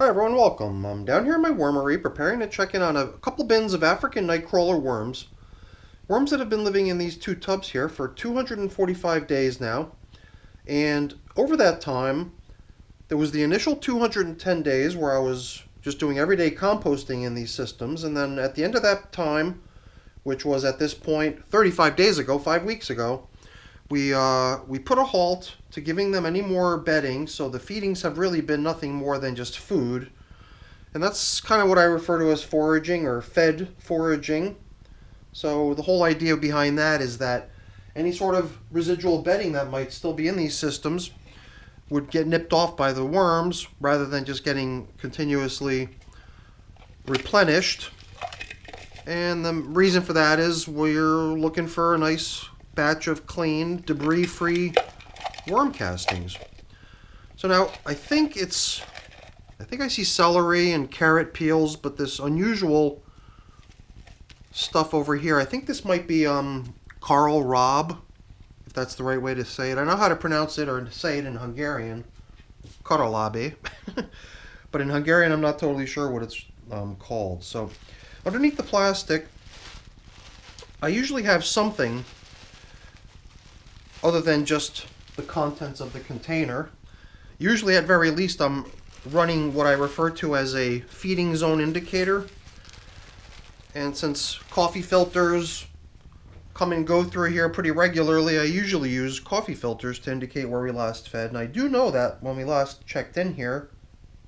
Hi everyone, welcome. I'm down here in my wormery preparing to check in on a couple bins of African nightcrawler worms. Worms that have been living in these two tubs here for 245 days now. And over that time, there was the initial 210 days where I was just doing everyday composting in these systems. And then at the end of that time, which was at this point 35 days ago, 5 weeks ago, we put a halt to giving them any more bedding, so the feedings have really been nothing more than just food. And that's kind of what I refer to as foraging or fed foraging. So the whole idea behind that is that any sort of residual bedding that might still be in these systems would get nipped off by the worms rather than just getting continuously replenished. And the reason for that is we're looking for a nice batch of clean, debris-free worm castings. So now I think I see celery and carrot peels, but this unusual stuff over here, I think this might be Karl Rob, if that's the right way to say it. I know how to pronounce it or say it in Hungarian, Karolabe, but in Hungarian I'm not totally sure what it's called. So underneath the plastic, I usually have something other than just the contents of the container. Usually at very least I'm running what I refer to as a feeding zone indicator. And since coffee filters come and go through here pretty regularly, I usually use coffee filters to indicate where we last fed. And I do know that when we last checked in here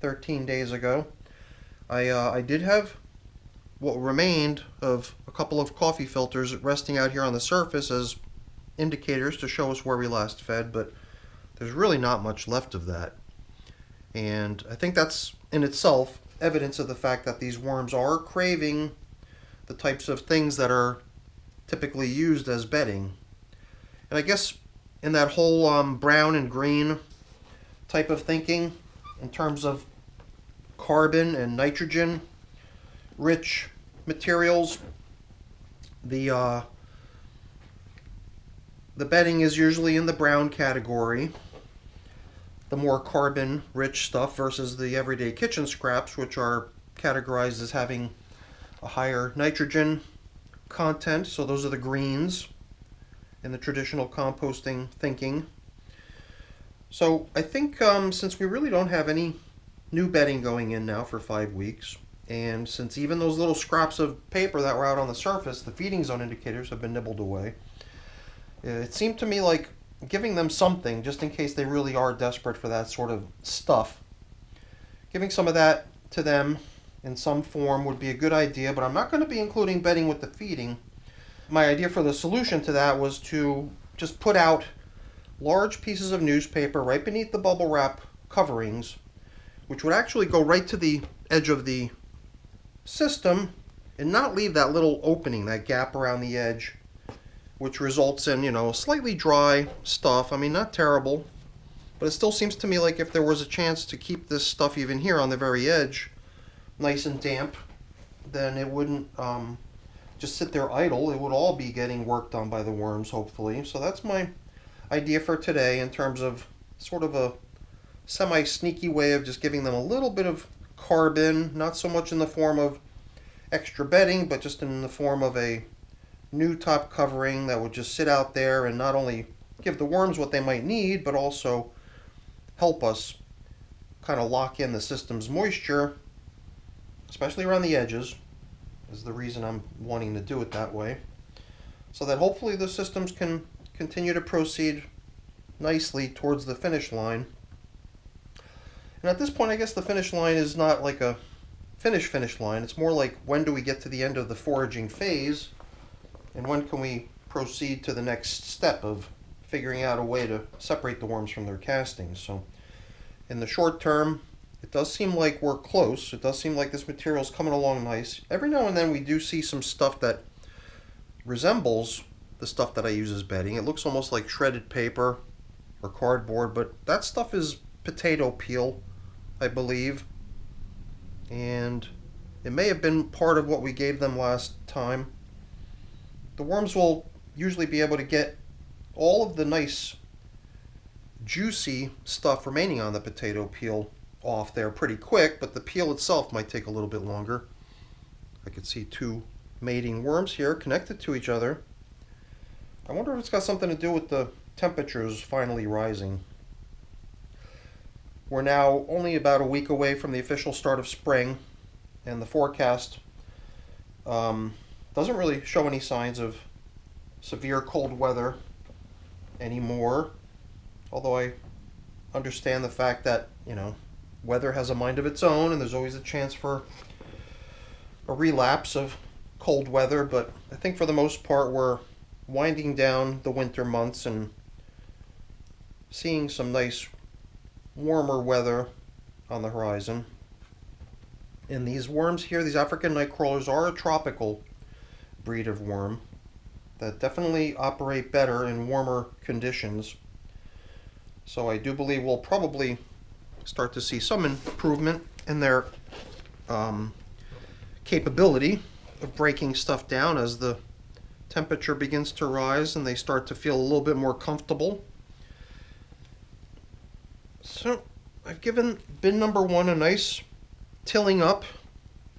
13 days ago, I did have what remained of a couple of coffee filters resting out here on the surface as indicators to show us where we last fed, but there's really not much left of that. And I think that's in itself evidence of the fact that these worms are craving the types of things that are typically used as bedding. And I guess in that whole brown and green type of thinking, in terms of carbon and nitrogen rich materials, the bedding is usually in the brown category, the more carbon-rich stuff, versus the everyday kitchen scraps, which are categorized as having a higher nitrogen content. So those are the greens in the traditional composting thinking. So I think since we really don't have any new bedding going in now for 5 weeks, and since even those little scraps of paper that were out on the surface, the feeding zone indicators have been nibbled away, it seemed to me like giving them something, just in case they really are desperate for that sort of stuff, giving some of that to them in some form would be a good idea, but I'm not going to be including bedding with the feeding. My idea for the solution to that was to just put out large pieces of newspaper right beneath the bubble wrap coverings, which would actually go right to the edge of the system and not leave that little opening, that gap around the edge, which results in, slightly dry stuff. I mean, not terrible, but it still seems to me like if there was a chance to keep this stuff even here on the very edge nice and damp, then it wouldn't just sit there idle. It would all be getting worked on by the worms, hopefully. So that's my idea for today, in terms of sort of a semi-sneaky way of just giving them a little bit of carbon, not so much in the form of extra bedding, but just in the form of a new top covering that would just sit out there and not only give the worms what they might need, but also help us kind of lock in the system's moisture, especially around the edges, is the reason I'm wanting to do it that way, so that hopefully the systems can continue to proceed nicely towards the finish line. And at this point, I guess the finish line is not like a finish line. It's more like, when do we get to the end of the foraging phase, and when can we proceed to the next step of figuring out a way to separate the worms from their castings. So in the short term, it does seem like we're close. It does seem like this material is coming along nice. Every now and then we do see some stuff that resembles the stuff that I use as bedding. It looks almost like shredded paper or cardboard, but that stuff is potato peel, I believe. And it may have been part of what we gave them last time. The worms will usually be able to get all of the nice juicy stuff remaining on the potato peel off there pretty quick, but the peel itself might take a little bit longer. I could see two mating worms here connected to each other. I wonder if it's got something to do with the temperatures finally rising. We're now only about a week away from the official start of spring, and the forecast doesn't really show any signs of severe cold weather anymore, although I understand the fact that, you know, weather has a mind of its own and there's always a chance for a relapse of cold weather. But I think for the most part we're winding down the winter months and seeing some nice warmer weather on the horizon. And these worms here, these African night crawlers, are a tropical breed of worm that definitely operate better in warmer conditions. So I do believe we'll probably start to see some improvement in their capability of breaking stuff down as the temperature begins to rise and they start to feel a little bit more comfortable. So I've given bin number 1 a nice tilling up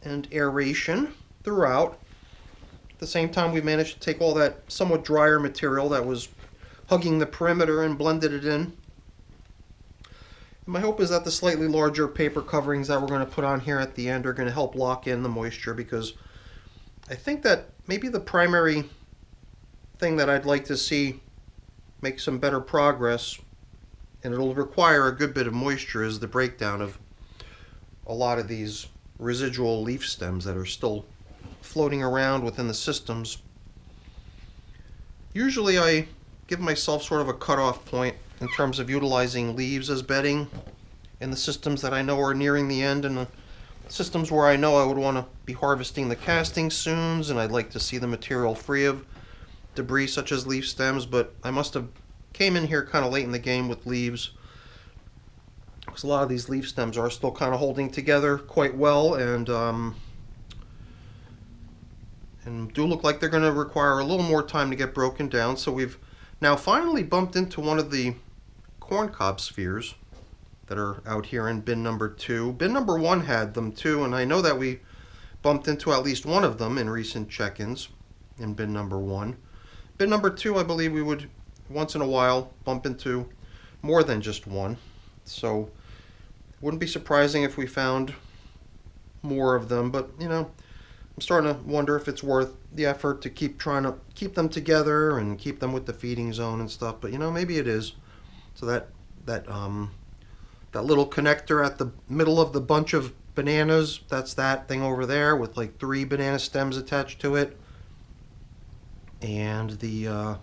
and aeration throughout. At the same time, we've managed to take all that somewhat drier material that was hugging the perimeter and blended it in. My hope is that the slightly larger paper coverings that we're going to put on here at the end are going to help lock in the moisture, because I think that maybe the primary thing that I'd like to see make some better progress, and it'll require a good bit of moisture, is the breakdown of a lot of these residual leaf stems that are still floating around within the systems. Usually I give myself sort of a cutoff point in terms of utilizing leaves as bedding in the systems that I know are nearing the end, and the systems where I know I would want to be harvesting the castings soon, and I'd like to see the material free of debris such as leaf stems. But I must have came in here kind of late in the game with leaves, because a lot of these leaf stems are still kind of holding together quite well, and do look like they're going to require a little more time to get broken down. So we've now finally bumped into one of the corncob spheres that are out here in bin number 2. Bin number 1 had them too, and I know that we bumped into at least one of them in recent check-ins in bin number 1. Bin number 2, I believe we would once in a while bump into more than just one. So it wouldn't be surprising if we found more of them, but you know, I'm starting to wonder if it's worth the effort to keep trying to keep them together and keep them with the feeding zone and stuff. But you know, maybe it is. So that little connector at the middle of the bunch of bananas, that's that thing over there with like 3 banana stems attached to it. And the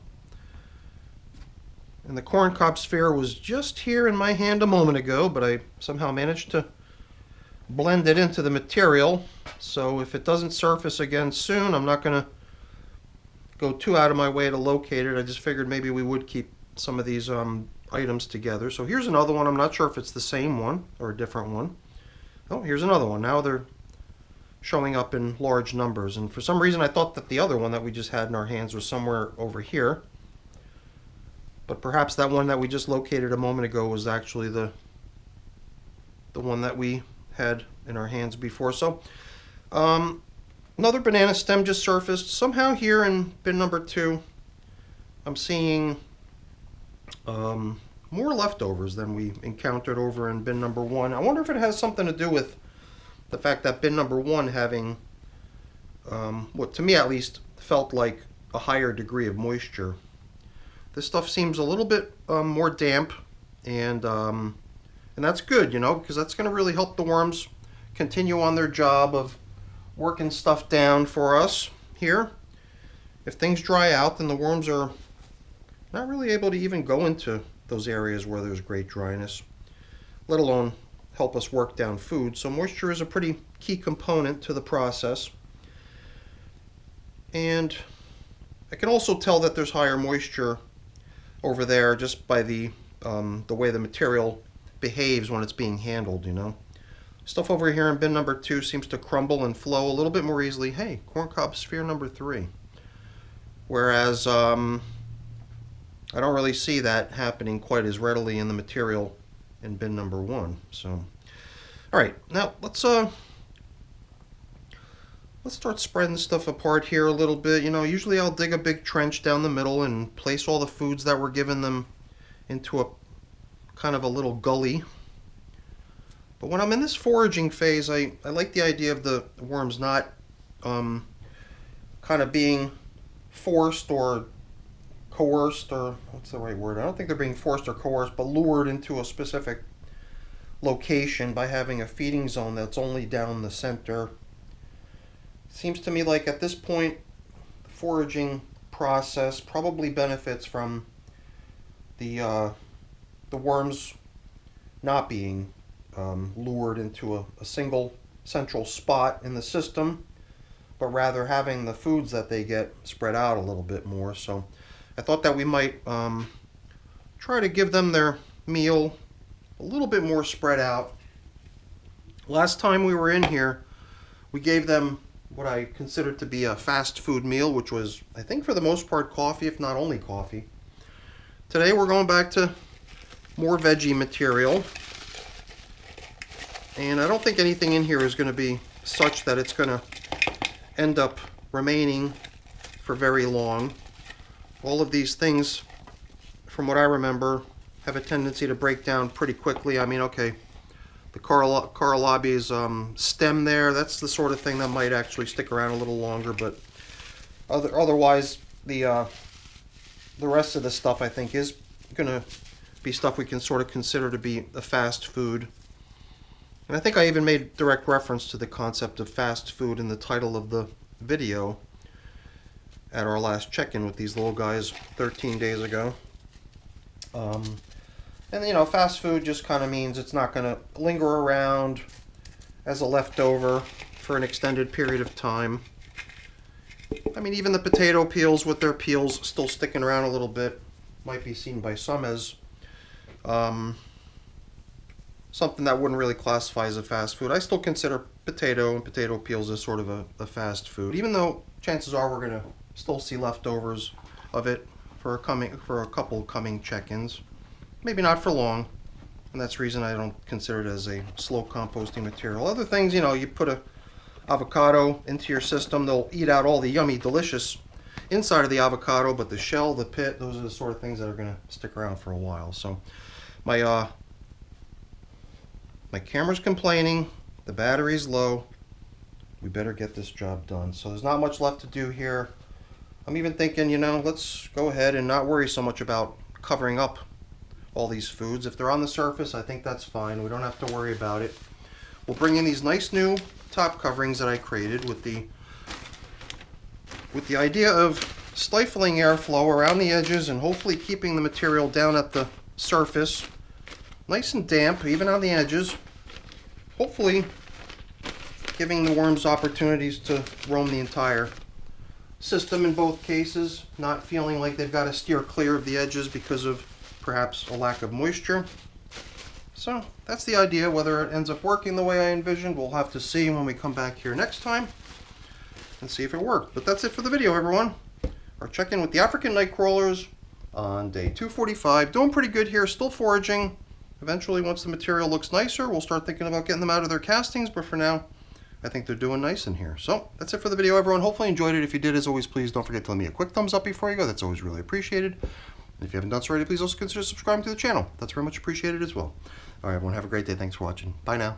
corncob sphere was just here in my hand a moment ago, but I somehow managed to blend it into the material. So if it doesn't surface again soon, I'm not going to go too out of my way to locate it. I just figured maybe we would keep some of these items together. So here's another one. I'm not sure if it's the same one or a different one. Oh, here's another one. Now they're showing up in large numbers, and for some reason I thought that the other one that we just had in our hands was somewhere over here, but perhaps that one that we just located a moment ago was actually the one that we had in our hands before. So another banana stem just surfaced somehow here in bin number 2. I'm seeing more leftovers than we encountered over in bin number 1. I wonder if it has something to do with the fact that bin number 1 having what to me at least felt like a higher degree of moisture. This stuff seems a little bit more damp, and that's good, you know, because that's going to really help the worms continue on their job of working stuff down for us here. If things dry out, then the worms are not really able to even go into those areas where there's great dryness, let alone help us work down food. So moisture is a pretty key component to the process. And I can also tell that there's higher moisture over there just by the way the material behaves when it's being handled, you know. Stuff over here in bin number 2 seems to crumble and flow a little bit more easily. Hey, corncob sphere number 3. Whereas I don't really see that happening quite as readily in the material in bin number 1. So All right, now let's start spreading stuff apart here a little bit. You know, usually I'll dig a big trench down the middle and place all the foods that we're giving them into a kind of a little gully. But when I'm in this foraging phase, I like the idea of the worms not kind of being forced or coerced, or what's the right word? I don't think they're being forced or coerced, but lured into a specific location by having a feeding zone that's only down the center. Seems to me like at this point the foraging process probably benefits from the worms not being lured into a single central spot in the system, but rather having the foods that they get spread out a little bit more. So I thought that we might try to give them their meal a little bit more spread out. Last time we were in here, we gave them what I considered to be a fast food meal, which was, I think, for the most part coffee, if not only coffee. Today we're going back to more veggie material, and I don't think anything in here is going to be such that it's going to end up remaining for very long. All of these things, from what I remember, have a tendency to break down pretty quickly. I mean, okay, the kohlrabi's stem there, that's the sort of thing that might actually stick around a little longer, but otherwise the rest of the stuff I think is going to be stuff we can sort of consider to be a fast food. And I think I even made direct reference to the concept of fast food in the title of the video at our last check-in with these little guys 13 days ago. And you know, fast food just kind of means it's not going to linger around as a leftover for an extended period of time. I mean, even the potato peels with their peels still sticking around a little bit might be seen by some as something that wouldn't really classify as a fast food. I still consider potato and potato peels as sort of a fast food, even though chances are we're going to still see leftovers of it for a couple coming check-ins. Maybe not for long, and that's the reason I don't consider it as a slow composting material. Other things, you know, you put a avocado into your system, they'll eat out all the yummy, delicious inside of the avocado, but the shell, the pit, those are the sort of things that are going to stick around for a while. So my camera's complaining, the battery's low, we better get this job done. So there's not much left to do here. I'm even thinking, you know, let's go ahead and not worry so much about covering up all these foods. If they're on the surface, I think that's fine. We don't have to worry about it. We'll bring in these nice new top coverings that I created with the idea of stifling airflow around the edges and hopefully keeping the material down at the surface nice and damp, even on the edges. Hopefully giving the worms opportunities to roam the entire system in both cases, not feeling like they've got to steer clear of the edges because of perhaps a lack of moisture. So that's the idea. Whether it ends up working the way I envisioned, we'll have to see when we come back here next time and see if it worked. But that's it for the video, everyone. Our check-in with the African night crawlers on day 245. Doing pretty good here, still foraging. Eventually, once the material looks nicer, we'll start thinking about getting them out of their castings, but for now, I think they're doing nice in here. So that's it for the video, everyone. Hopefully you enjoyed it. If you did, as always, please don't forget to leave me a quick thumbs up before you go. That's always really appreciated. And if you haven't done so already, please also consider subscribing to the channel. That's very much appreciated as well. All right, everyone, have a great day. Thanks for watching. Bye now.